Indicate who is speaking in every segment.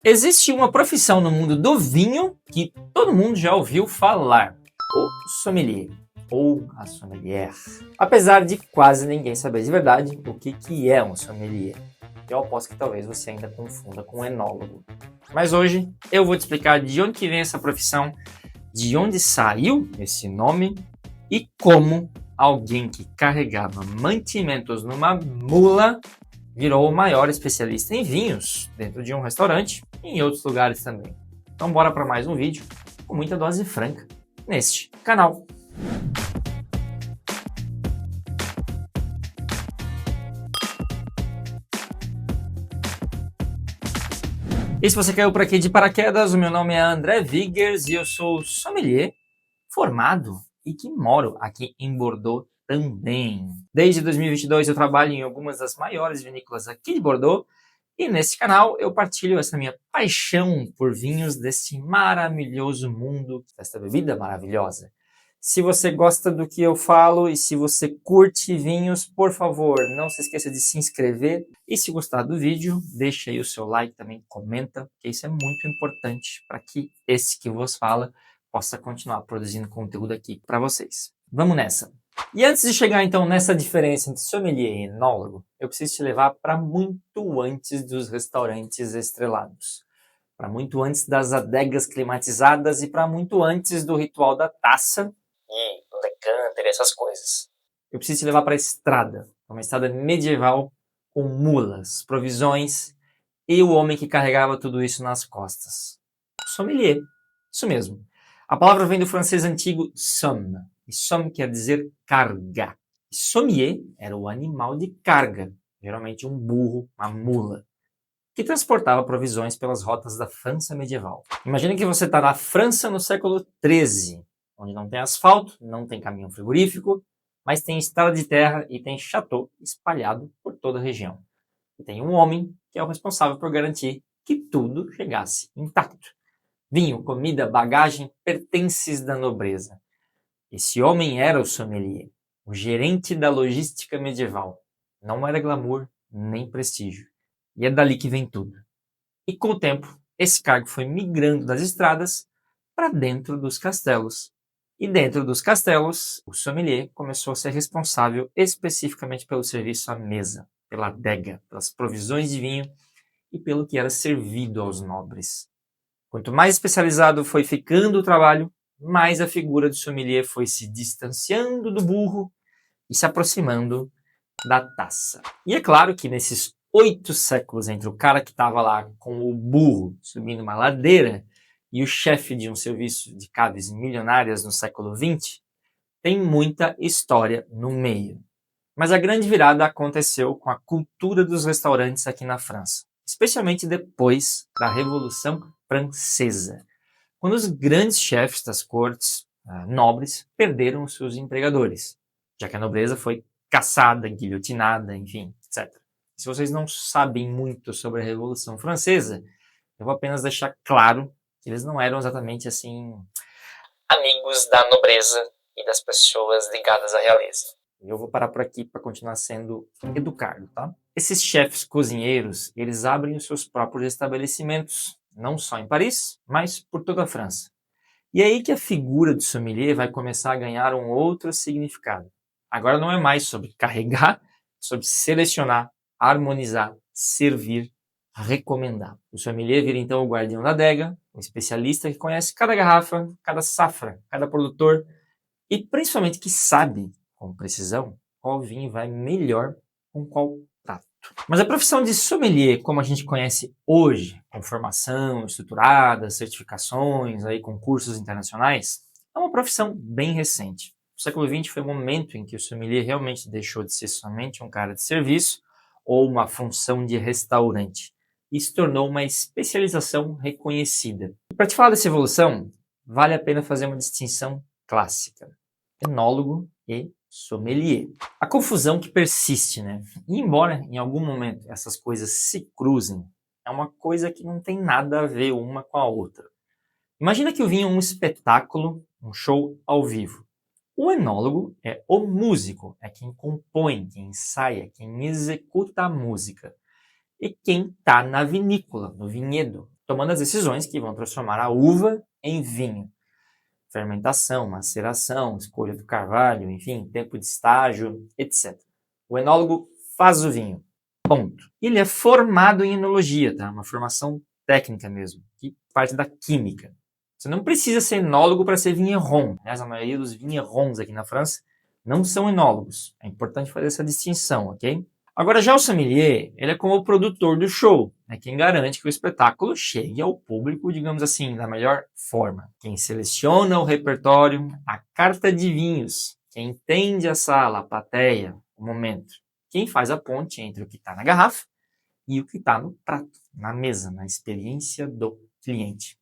Speaker 1: Existe uma profissão no mundo do vinho que todo mundo já ouviu falar: o sommelier ou a sommelier. Apesar de quase ninguém saber de verdade o que é um sommelier. Eu aposto que talvez você ainda confunda com um enólogo. Mas hoje eu vou te explicar de onde que vem essa profissão, de onde saiu esse nome e como alguém que carregava mantimentos numa mula virou o maior especialista em vinhos dentro de um restaurante e em outros lugares também. Então bora para mais um vídeo com muita dose franca neste canal. E se você caiu por aqui de paraquedas, o meu nome é André Wiggers e eu sou sommelier formado e que moro aqui em Bordeaux também. Desde 2022 eu trabalho em algumas das maiores vinícolas aqui de Bordeaux e nesse canal eu partilho essa minha paixão por vinhos desse maravilhoso mundo, desta bebida maravilhosa. Se você gosta do que eu falo e se você curte vinhos, por favor, não se esqueça de se inscrever. E se gostar do vídeo, deixa aí o seu like, também comenta, porque isso é muito importante para que esse que vos fala possa continuar produzindo conteúdo aqui para vocês. Vamos nessa! E antes de chegar então nessa diferença entre sommelier e enólogo, eu preciso te levar para muito antes dos restaurantes estrelados, para muito antes das adegas climatizadas e para muito antes do ritual da taça e do decanter, essas coisas. Eu preciso te levar para a estrada, uma estrada medieval com mulas, provisões e o homem que carregava tudo isso nas costas. Sommelier, isso mesmo. A palavra vem do francês antigo somme, e somme quer dizer carga. E sommier era o animal de carga, geralmente um burro, uma mula, que transportava provisões pelas rotas da França medieval. Imagina que você está na França no século XIII, onde não tem asfalto, não tem caminhão frigorífico, mas tem estrada de terra e tem chateau espalhado por toda a região. E tem um homem que é o responsável por garantir que tudo chegasse intacto. Vinho, comida, bagagem, pertences da nobreza. Esse homem era o sommelier, o gerente da logística medieval. Não era glamour nem prestígio. E é dali que vem tudo. E com o tempo, esse cargo foi migrando das estradas para dentro dos castelos. E dentro dos castelos, o sommelier começou a ser responsável especificamente pelo serviço à mesa, pela adega, pelas provisões de vinho e pelo que era servido aos nobres. Quanto mais especializado foi ficando o trabalho, mais a figura do sommelier foi se distanciando do burro e se aproximando da taça. E é claro que nesses 8 séculos entre o cara que estava lá com o burro subindo uma ladeira e o chefe de um serviço de caves milionárias no século XX, tem muita história no meio. Mas a grande virada aconteceu com a cultura dos restaurantes aqui na França, especialmente depois da Revolução Francesa, quando os grandes chefes das cortes nobres perderam os seus empregadores, já que a nobreza foi caçada, guilhotinada, enfim, etc. Se vocês não sabem muito sobre a Revolução Francesa, eu vou apenas deixar claro que eles não eram exatamente assim amigos da nobreza e das pessoas ligadas à realeza. Eu vou parar por aqui para continuar sendo educado, tá? Esses chefes cozinheiros, eles abrem os seus próprios estabelecimentos, não só em Paris, mas por toda a França. E é aí que a figura do sommelier vai começar a ganhar um outro significado. Agora não é mais sobre carregar, sobre selecionar, harmonizar, servir, recomendar. O sommelier vira então o guardião da adega, um especialista que conhece cada garrafa, cada safra, cada produtor e principalmente que sabe com precisão qual vinho vai melhor com qual prato. Mas a profissão de sommelier, como a gente conhece hoje, com formação estruturada, certificações, aí, concursos internacionais, é uma profissão bem recente. O século XX foi o momento em que o sommelier realmente deixou de ser somente um cara de serviço ou uma função de restaurante e se tornou uma especialização reconhecida. E para te falar dessa evolução, vale a pena fazer uma distinção clássica: enólogo e sommelier. A confusão que persiste, né? E embora em algum momento essas coisas se cruzem, é uma coisa que não tem nada a ver uma com a outra. Imagina que o vinho é um espetáculo, um show ao vivo. O enólogo é o músico, é quem compõe, quem ensaia, quem executa a música. E quem está na vinícola, no vinhedo, tomando as decisões que vão transformar a uva em vinho. Fermentação, maceração, escolha do carvalho, enfim, tempo de estágio, etc. O enólogo faz o vinho. Ponto. Ele é formado em enologia, tá? Uma formação técnica mesmo, que parte da química. Você não precisa ser enólogo para ser vigneron. Aliás, a maioria dos vignerons aqui na França não são enólogos. É importante fazer essa distinção, ok? Agora, já o sommelier, ele é como o produtor do show, né? Quem garante que o espetáculo chegue ao público, digamos assim, da melhor forma. Quem seleciona o repertório, a carta de vinhos, quem entende a sala, a plateia, o momento. Quem faz a ponte entre o que está na garrafa e o que está no prato, na mesa, na experiência do cliente.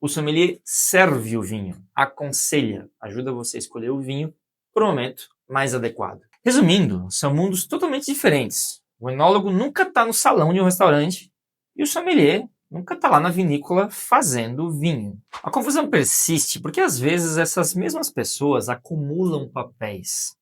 Speaker 1: O sommelier serve o vinho, aconselha, ajuda você a escolher o vinho para o momento mais adequado. Resumindo, são mundos totalmente diferentes. O enólogo nunca está no salão de um restaurante e o sommelier nunca está lá na vinícola fazendo vinho. A confusão persiste porque às vezes essas mesmas pessoas acumulam papéis.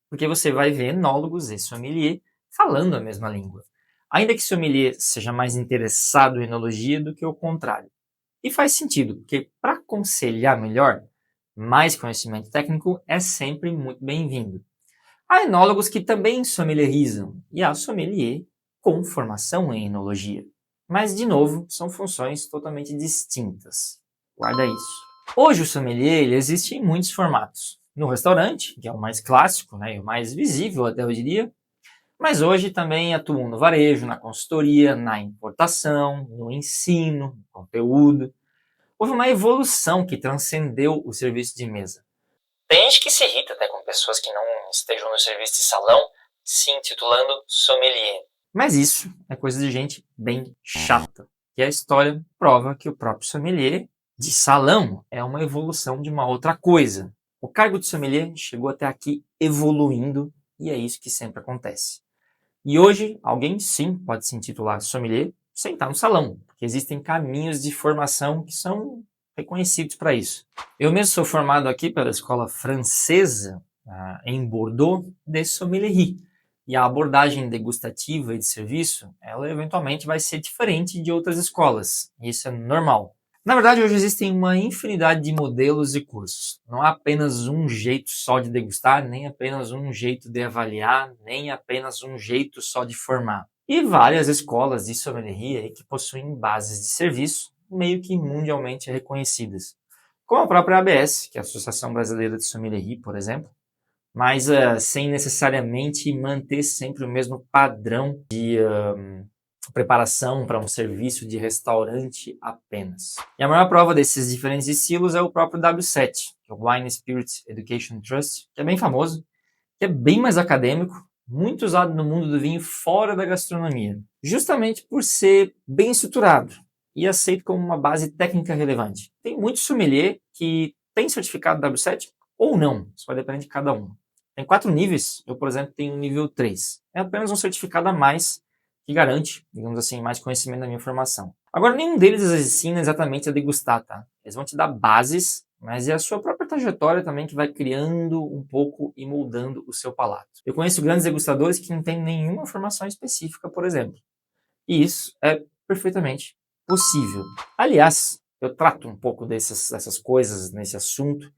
Speaker 1: Porque você vai ver enólogos e sommelier falando a mesma língua. Ainda que sommelier seja mais interessado em enologia do que o contrário. E faz sentido, porque para aconselhar melhor, mais conhecimento técnico é sempre muito bem-vindo. Há enólogos que também sommelierizam e há sommelier com formação em enologia. Mas, de novo, são funções totalmente distintas. Guarda isso. Hoje o sommelier ele existe em muitos formatos. No restaurante, que é o mais clássico, né, e o mais visível até eu diria, mas hoje também atuam no varejo, na consultoria, na importação, no ensino, no conteúdo. Houve uma evolução que transcendeu o serviço de mesa. Tem gente que se irrita até com pessoas que não estejam no serviço de salão se intitulando sommelier. Mas isso é coisa de gente bem chata. E a história prova que o próprio sommelier de salão é uma evolução de uma outra coisa. O cargo de sommelier chegou até aqui evoluindo e é isso que sempre acontece. E hoje, alguém sim pode se intitular sommelier sem estar no salão, porque existem caminhos de formação que são reconhecidos para isso. Eu mesmo sou formado aqui pela escola francesa, em Bordeaux, de sommelierie. E a abordagem degustativa e de serviço, ela eventualmente vai ser diferente de outras escolas. Isso é normal. Na verdade, hoje existem uma infinidade de modelos e cursos. Não há apenas um jeito só de degustar, nem apenas um jeito de avaliar, nem apenas um jeito só de formar. E várias escolas de sommelieria que possuem bases de serviço meio que mundialmente reconhecidas. Como a própria ABS, que é a Associação Brasileira de Sommelierie, por exemplo, mas sem necessariamente manter sempre o mesmo padrão de preparação para um serviço de restaurante apenas. E a maior prova desses diferentes estilos é o próprio W7, que é o Wine Spirits Education Trust, que é bem famoso, que é bem mais acadêmico, muito usado no mundo do vinho fora da gastronomia, justamente por ser bem estruturado e aceito como uma base técnica relevante. Tem muito sommelier que tem certificado W7 ou não, isso vai depender de cada um. Tem 4 níveis, eu, por exemplo, tenho o nível 3. É apenas um certificado a mais que garante, digamos assim, mais conhecimento da minha formação. Agora, nenhum deles ensina exatamente a degustar, tá? Eles vão te dar bases, mas é a sua própria trajetória também que vai criando um pouco e moldando o seu palato. Eu conheço grandes degustadores que não têm nenhuma formação específica, por exemplo. E isso é perfeitamente possível. Aliás, eu trato um pouco dessas coisas nesse assunto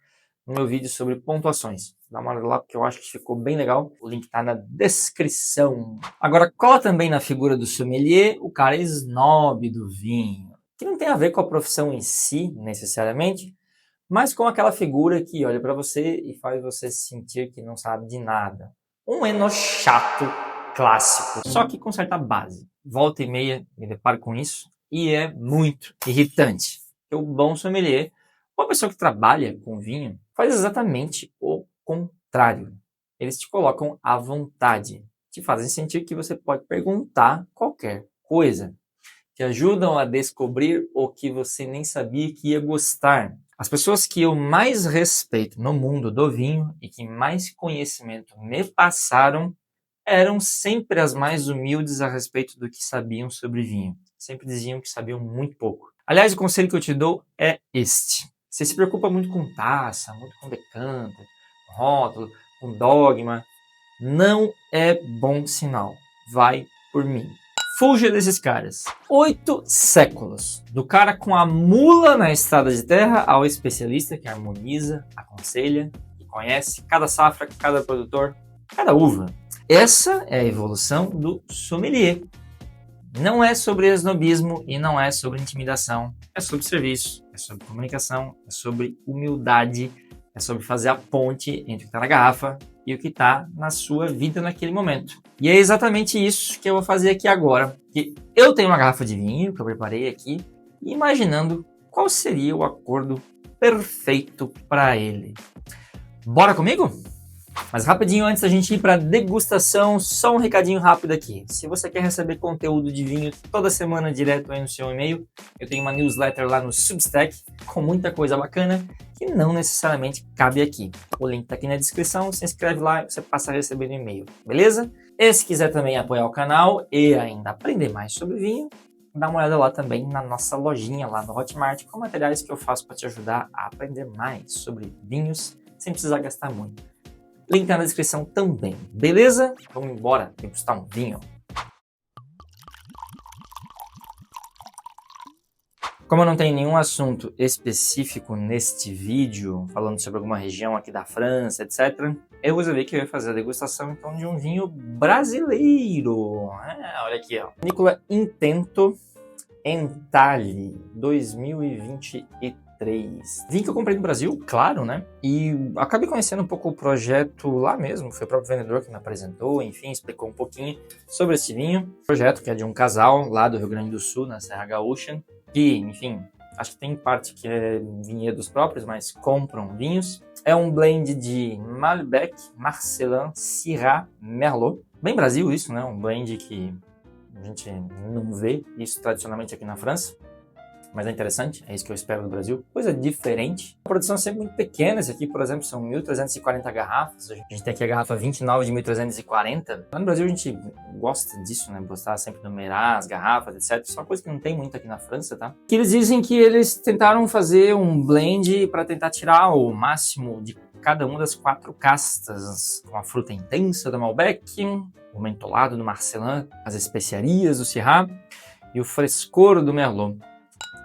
Speaker 1: no meu vídeo sobre pontuações. Dá uma olhada lá porque eu acho que ficou bem legal. O link está na descrição. Agora, cola também na figura do sommelier o cara snob do vinho, que não tem a ver com a profissão em si, necessariamente, mas com aquela figura que olha para você e faz você sentir que não sabe de nada. Um enochato clássico, só que com certa base. Volta e meia me deparo com isso e é muito irritante. O bom sommelier, uma pessoa que trabalha com vinho, faz exatamente o contrário. Eles te colocam à vontade, te fazem sentir que você pode perguntar qualquer coisa, te ajudam a descobrir o que você nem sabia que ia gostar. As pessoas que eu mais respeito no mundo do vinho e que mais conhecimento me passaram eram sempre as mais humildes a respeito do que sabiam sobre vinho. Sempre diziam que sabiam muito pouco. Aliás, o conselho que eu te dou é este. Você se preocupa muito com taça, muito com decanter, com rótulo, com dogma. Não é bom sinal. Vai por mim. Fuja desses caras. 8 séculos. Do cara com a mula na estrada de terra ao especialista que harmoniza, aconselha e conhece cada safra, cada produtor, cada uva. Essa é a evolução do sommelier. Não é sobre esnobismo e não é sobre intimidação. É sobre serviço, é sobre comunicação, é sobre humildade, é sobre fazer a ponte entre o que está na garrafa e o que está na sua vida naquele momento. E é exatamente isso que eu vou fazer aqui agora. Que eu tenho uma garrafa de vinho que eu preparei aqui, imaginando qual seria o acordo perfeito para ele. Bora comigo? Mas rapidinho, antes da gente ir para a degustação, só um recadinho rápido aqui. Se você quer receber conteúdo de vinho toda semana direto aí no seu e-mail, eu tenho uma newsletter lá no Substack com muita coisa bacana que não necessariamente cabe aqui. O link está aqui na descrição, se inscreve lá e você passa a receber no e-mail, beleza? E se quiser também apoiar o canal e ainda aprender mais sobre vinho, dá uma olhada lá também na nossa lojinha lá no Hotmart com materiais que eu faço para te ajudar a aprender mais sobre vinhos sem precisar gastar muito. Link tá na descrição também, beleza? Vamos embora degustar um vinho. Como eu não tenho nenhum assunto específico neste vídeo, falando sobre alguma região aqui da França, etc., eu resolvi que eu ia fazer a degustação então de um vinho brasileiro. Olha aqui, ó. Vinícola Intento Entalhe 2023. Vinho que eu comprei no Brasil, claro, né? E acabei conhecendo um pouco o projeto lá mesmo. Foi o próprio vendedor que me apresentou, enfim, explicou um pouquinho sobre esse vinho. Projeto que é de um casal lá do Rio Grande do Sul, na Serra Gaúcha, que, enfim, acho que tem parte que é vinhedos próprios, mas compram vinhos. É um blend de Malbec, Marcelin, Syrah, Merlot. Bem Brasil isso, né? Um blend que a gente não vê isso tradicionalmente aqui na França. Mas é interessante, é isso que eu espero do Brasil. Coisa diferente. A produção é sempre muito pequena. Esse aqui, por exemplo, são 1.340 garrafas. A gente tem aqui a garrafa 29 de 1.340. Lá no Brasil a gente gosta disso, né? Gostar sempre de numerar as garrafas, etc. Isso é uma coisa que não tem muito aqui na França, tá? Que eles dizem que eles tentaram fazer um blend para tentar tirar o máximo de cada uma das 4 castas. Com a fruta intensa do Malbec, o mentolado do Marcelin, as especiarias do Syrah e o frescor do Merlot.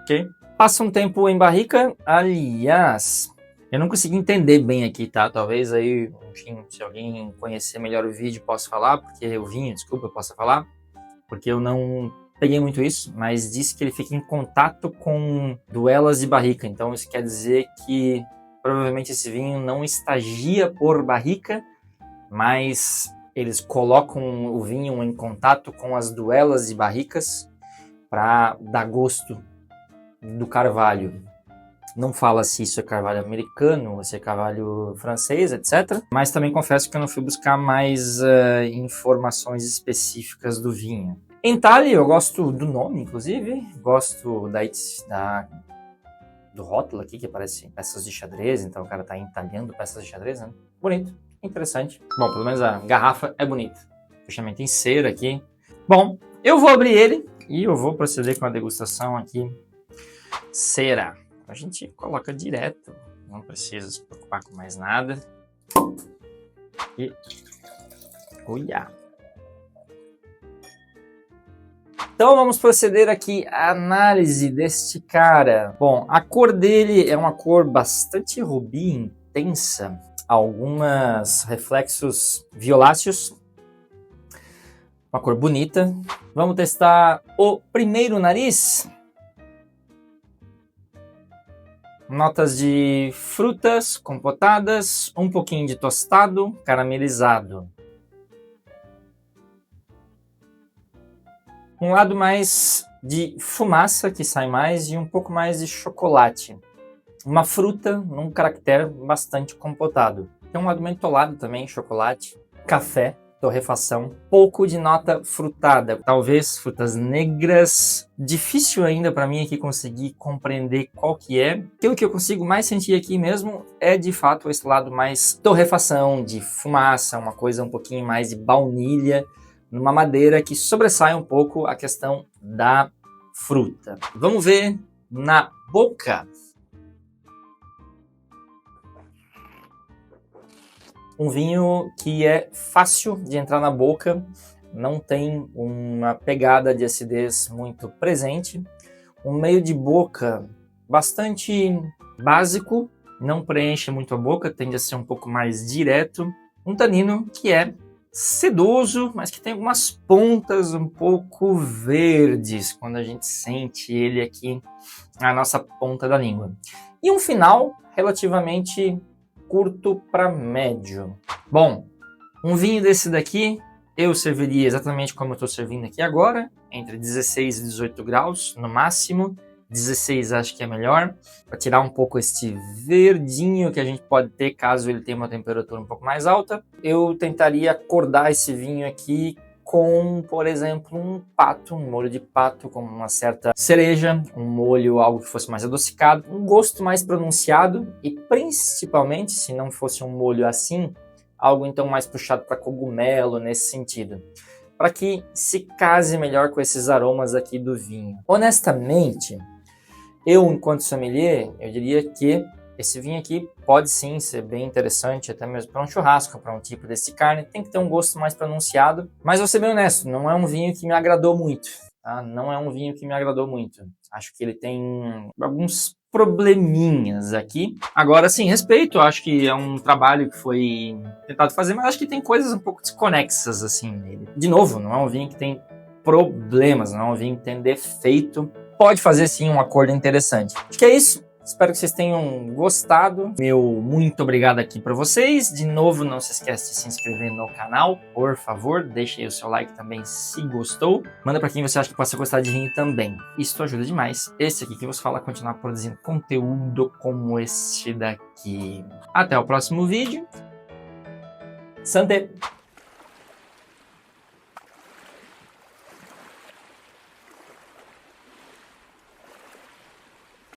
Speaker 1: Okay. Passa um tempo em barrica, aliás, eu não consegui entender bem aqui, tá? Talvez aí, enfim, se alguém conhecer melhor o vídeo possa falar, porque o vinho, desculpa, eu possa falar, porque eu não peguei muito isso, mas disse que ele fica em contato com duelas de barrica, então isso quer dizer que provavelmente esse vinho não estagia por barrica, mas eles colocam o vinho em contato com as duelas de barricas para dar gosto do carvalho. Não fala se isso é carvalho americano, se é carvalho francês, etc. Mas também confesso que eu não fui buscar mais informações específicas do vinho. Entalhe, eu gosto do nome, inclusive. Gosto do rótulo aqui, que parece peças de xadrez. Então o cara tá entalhando peças de xadrez, né? Bonito, interessante. Bom, pelo menos a garrafa é bonita. Fechamento em cera aqui. Bom, eu vou abrir ele e eu vou proceder com a degustação aqui. Cera. A gente coloca direto, não precisa se preocupar com mais nada. E olha. Então vamos proceder aqui à análise deste cara. Bom, a cor dele é uma cor bastante rubi intensa, alguns reflexos violáceos, uma cor bonita. Vamos testar o primeiro nariz. Notas de frutas compotadas, um pouquinho de tostado, caramelizado. Um lado mais de fumaça, que sai mais, e um pouco mais de chocolate. Uma fruta num caractere bastante compotado. Tem um lado mentolado também, chocolate, café, torrefação, pouco de nota frutada, talvez frutas negras. Difícil ainda para mim aqui conseguir compreender qual que é. Aquilo que eu consigo mais sentir aqui mesmo é de fato esse lado mais torrefação, de fumaça, uma coisa um pouquinho mais de baunilha, numa madeira que sobressai um pouco a questão da fruta. Vamos ver na boca. Um vinho que é fácil de entrar na boca, não tem uma pegada de acidez muito presente, um meio de boca bastante básico, não preenche muito a boca, tende a ser um pouco mais direto, um tanino que é sedoso, mas que tem algumas pontas um pouco verdes quando a gente sente ele aqui na nossa ponta da língua. E um final relativamente curto para médio. Bom, um vinho desse daqui eu serviria exatamente como eu estou servindo aqui agora, entre 16 e 18 graus no máximo. 16 acho que é melhor, para tirar um pouco este verdinho que a gente pode ter caso ele tenha uma temperatura um pouco mais alta. Eu tentaria acordar esse vinho aqui com, por exemplo, um molho de pato com uma certa cereja, um molho, algo que fosse mais adocicado, um gosto mais pronunciado e principalmente, se não fosse um molho assim, algo então mais puxado para cogumelo nesse sentido, para que se case melhor com esses aromas aqui do vinho. Honestamente, eu, enquanto sommelier, eu diria que esse vinho aqui pode sim ser bem interessante, até mesmo para um churrasco, para um tipo desse carne. Tem que ter um gosto mais pronunciado, mas vou ser bem honesto, não é um vinho que me agradou muito. Tá? Não é um vinho que me agradou muito. Acho que ele tem alguns probleminhas aqui. Agora, sim, respeito, acho que é um trabalho que foi tentado fazer, mas acho que tem coisas um pouco desconexas assim nele. De novo, não é um vinho que tem problemas, não é um vinho que tem defeito. Pode fazer sim um acordo interessante. Acho que é isso. Espero que vocês tenham gostado. Meu muito obrigado aqui para vocês. De novo, não se esqueça de se inscrever no canal, por favor. Deixe aí o seu like também se gostou. Manda para quem você acha que possa gostar de vinho também. Isso ajuda demais. Esse aqui que vos fala continuar produzindo conteúdo como este daqui. Até o próximo vídeo. Santé!